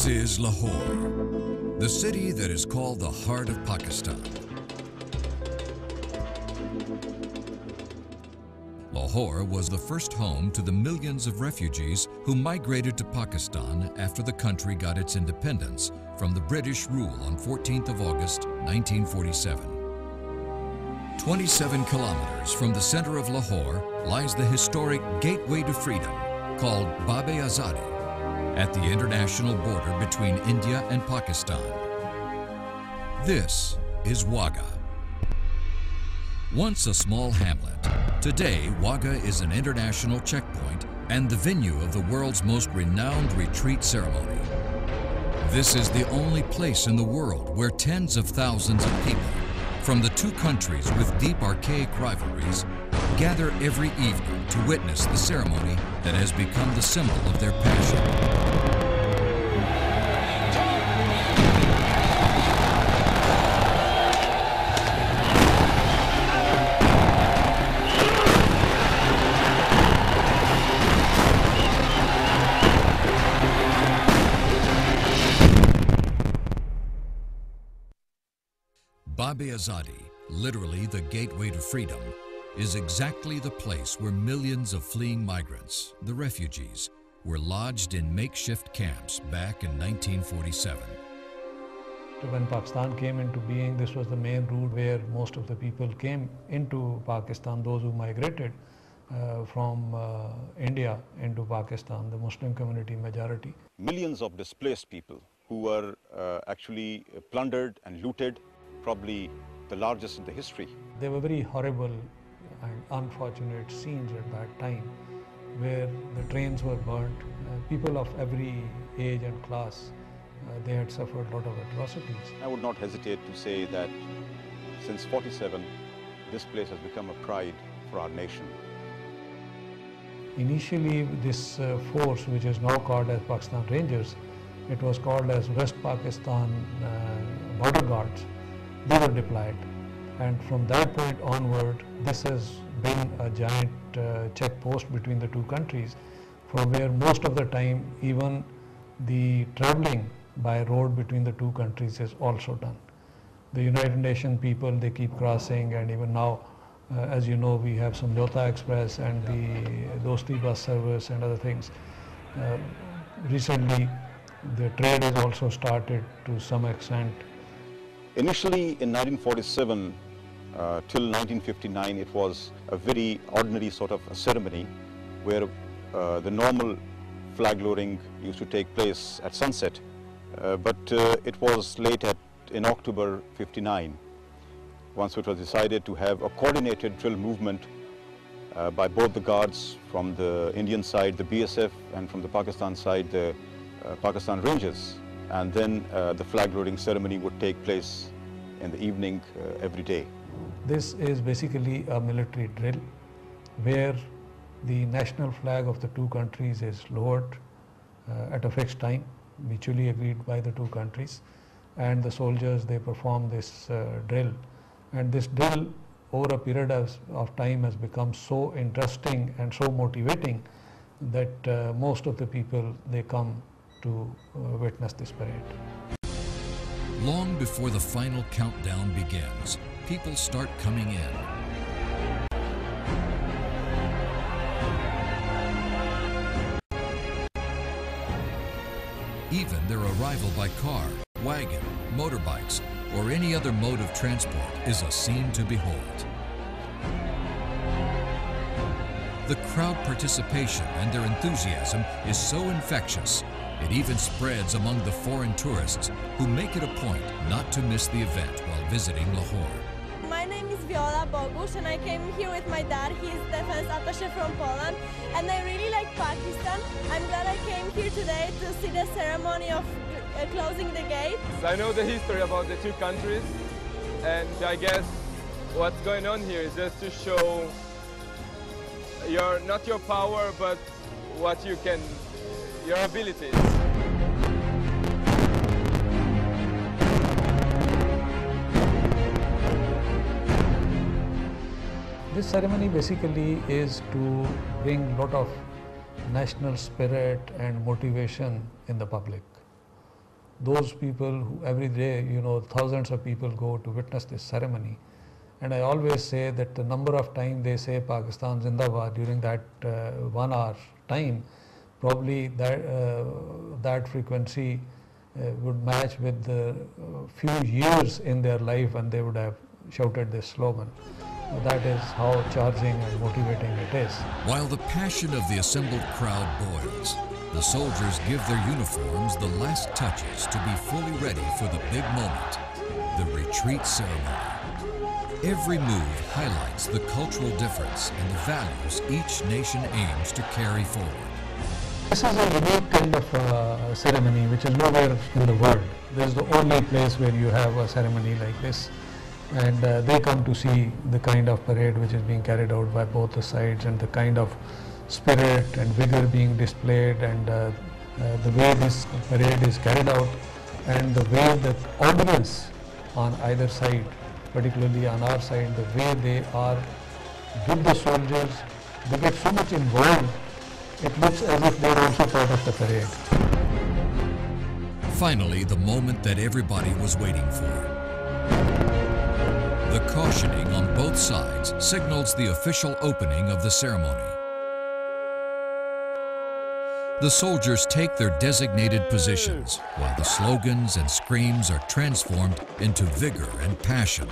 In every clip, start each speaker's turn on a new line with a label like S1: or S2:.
S1: This is Lahore, the city that is called the heart of Pakistan. Lahore was the first home to the millions of refugees who migrated to Pakistan after the country got its independence from the British rule on 14th of August, 1947. 27 kilometers from the center of Lahore lies the historic Gateway to Freedom, called Bab-e-Azadi, at the international border between India and Pakistan. This is Wagah. Once a small hamlet, today Wagah is an international checkpoint and the venue of the world's most renowned retreat ceremony. This is the only place in the world where tens of thousands of people from the two countries with deep archaic rivalries gather every evening to witness the ceremony that has become the symbol of their passion. Bab-e-Azadi, literally the gateway to freedom, is exactly the place where millions of fleeing migrants, the refugees, were lodged in makeshift camps back in 1947.
S2: When Pakistan came into being, this was the main route where most of the people came into Pakistan, those who migrated from India into Pakistan, the Muslim community majority.
S3: Millions of displaced people who were actually plundered and looted, probably the largest in the history.
S2: There were very horrible and unfortunate scenes at that time where the trains were burnt. People of every age and class, they had suffered a lot of atrocities.
S3: I would not hesitate to say that since '47, this place has become a pride for our nation.
S2: Initially, this force, which is now called as Pakistan Rangers, it was called as West Pakistan Border Guards. They were deployed, and from that point onward, this has been a giant check post between the two countries, from where most of the time even the traveling by road between the two countries is also done. The United Nations people, they keep crossing, and even now, as you know, we have Samjhota Express and the Dosti bus service and other things. Recently, the trade has also started to some extent.
S3: Initially in 1947 till 1959, it was a very ordinary sort of a ceremony where the normal flag lowering used to take place at sunset. But it was late in October '59, once it was decided to have a coordinated drill movement by both the guards from the Indian side, the BSF, and from the Pakistan side, the Pakistan Rangers. And then the flag loading ceremony would take place in the evening every day.
S2: This is basically a military drill where the national flag of the two countries is lowered at a fixed time, mutually agreed by the two countries, and the soldiers, they perform this drill. And this drill over a period of time has become so interesting and so motivating that most of the people, they come to witness this parade.
S1: Long before the final countdown begins, people start coming in. Even their arrival by car, wagon, motorbikes, or any other mode of transport is a scene to behold. The crowd participation and their enthusiasm is so infectious, it even spreads among the foreign tourists who make it a point not to miss the event while visiting Lahore.
S4: My name is Bogusz, and I came here with my dad. He is defense attaché from Poland, and I really like Pakistan. I'm glad I came here today to see the ceremony of closing the gate.
S5: I know the history about the two countries, and I guess what's going on here is just to show not your power, but what you can, your abilities.
S2: This ceremony basically is to bring a lot of national spirit and motivation in the public. those people who every day, thousands of people go to witness this ceremony. And I always say that the number of times they say Pakistan Zindabad during that 1 hour time, probably that frequency would match with the few years in their life when they would have shouted this slogan. That is how charging and motivating it is.
S1: While the passion of the assembled crowd boils, the soldiers give their uniforms the last touches to be fully ready for the big moment, the retreat ceremony. Every move highlights the cultural difference and the values each nation aims to carry forward.
S2: This is a unique kind of ceremony which is nowhere in the world. This is the only place where you have a ceremony like this. And they come to see the kind of parade which is being carried out by both the sides, and the kind of spirit and vigor being displayed, and the way this parade is carried out, and the way that audience on either side, particularly on our side, the way they are with the soldiers, they get so much involved, it looks as if they are also part of the parade.
S1: Finally, the moment that everybody was waiting for. The cautioning on both sides signals the official opening of the ceremony. The soldiers take their designated positions, while the slogans and screams are transformed into vigor and passion.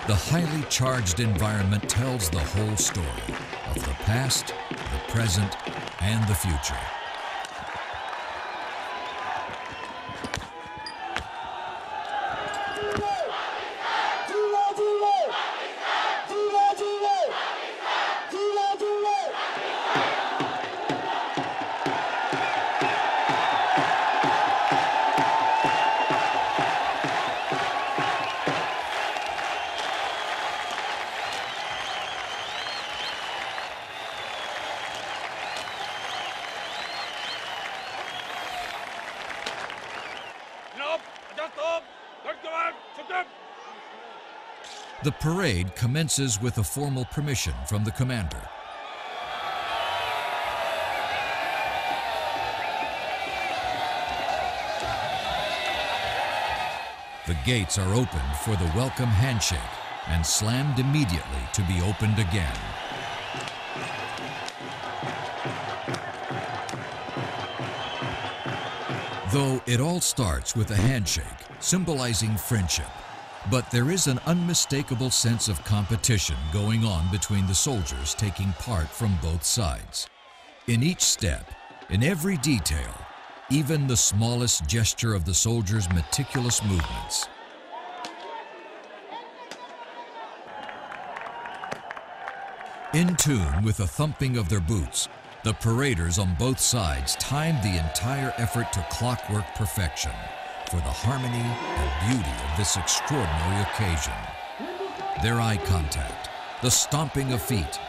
S1: The highly charged environment tells the whole story of the past, the present, and the future. The parade commences with a formal permission from the commander. The gates are opened for the welcome handshake and slammed immediately to be opened again. Though it all starts with a handshake, symbolizing friendship, but there is an unmistakable sense of competition going on between the soldiers taking part from both sides. In each step, in every detail, even the smallest gesture of the soldiers' meticulous movements. In tune with the thumping of their boots, the paraders on both sides timed the entire effort to clockwork perfection for the harmony and beauty of this extraordinary occasion. Their eye contact, the stomping of feet,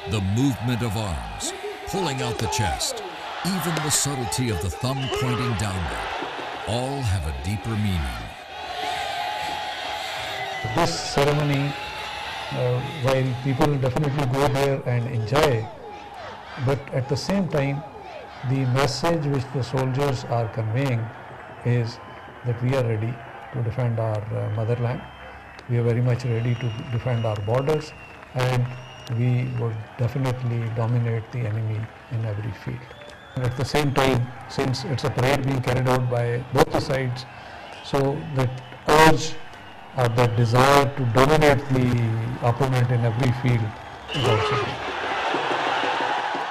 S1: the movement of arms, pulling out the chest, even the subtlety of the thumb pointing downward, all have a deeper meaning.
S2: This ceremony, while people definitely go there and enjoy, but at the same time, the message which the soldiers are conveying is that we are ready to defend our motherland. We are very much ready to defend our borders, and we would definitely dominate the enemy in every field. And at the same time, since it's a parade being carried out by both the sides, so that urge or that desire to dominate the opponent in every field is also there.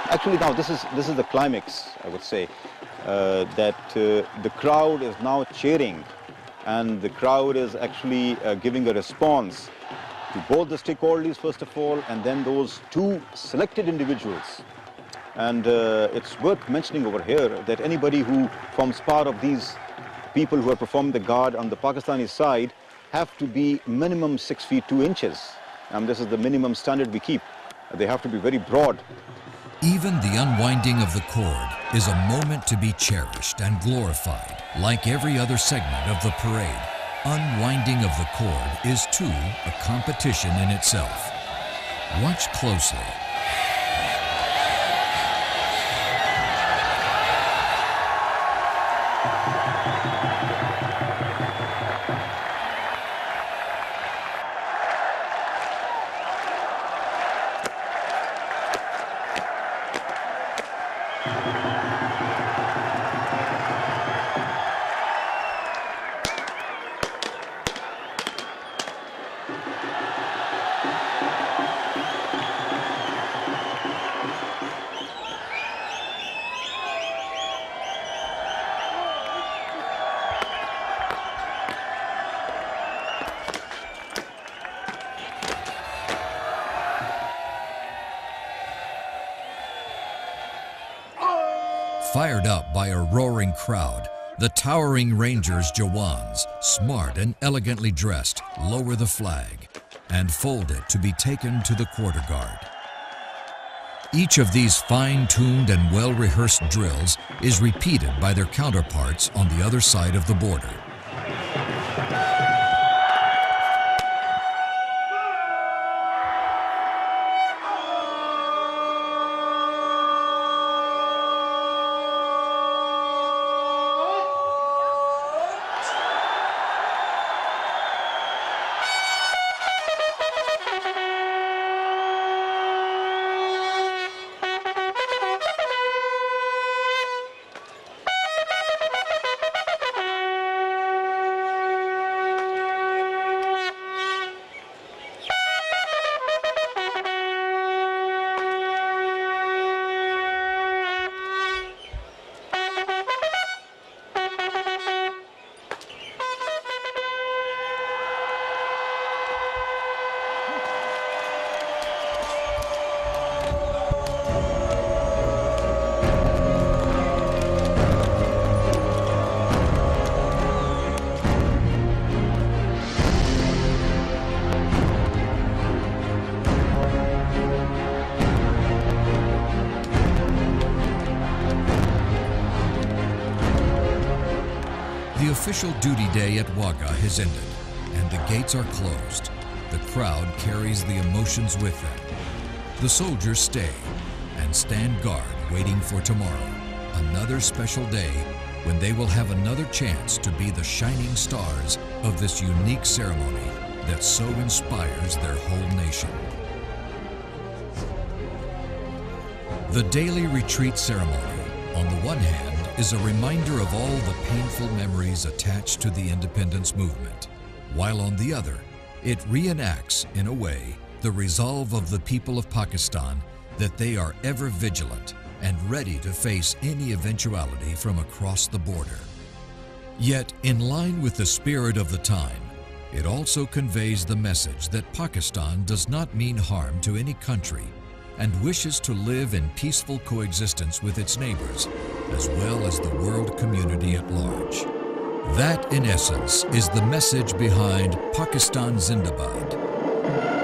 S3: Actually, now this is the climax, I would say, that the crowd is now cheering, and the crowd is actually giving a response to both the stakeholders first of all, and then those two selected individuals. And it's worth mentioning over here that anybody who forms part of these people who are performing the guard on the Pakistani side have to be minimum 6 feet 2 inches. And this is the minimum standard we keep. They have to be very broad.
S1: Even the unwinding of the cord is a moment to be cherished and glorified. Like every other segment of the parade, unwinding of the cord is too a competition in itself. Watch closely. Fired up by a roaring crowd, the towering Rangers Jawans, smart and elegantly dressed, lower the flag and fold it to be taken to the quarter guard. Each of these fine-tuned and well-rehearsed drills is repeated by their counterparts on the other side of the border. The official duty day at Wagah has ended, and the gates are closed. The crowd carries the emotions with them. The soldiers stay and stand guard waiting for tomorrow, another special day when they will have another chance to be the shining stars of this unique ceremony that so inspires their whole nation. The daily retreat ceremony, on the one hand, is a reminder of all the painful memories attached to the independence movement, while on the other, it reenacts, in a way, the resolve of the people of Pakistan that they are ever vigilant and ready to face any eventuality from across the border. Yet, in line with the spirit of the time, it also conveys the message that Pakistan does not mean harm to any country and wishes to live in peaceful coexistence with its neighbors, as well as the world community at large. That, in essence, is the message behind Pakistan Zindabad.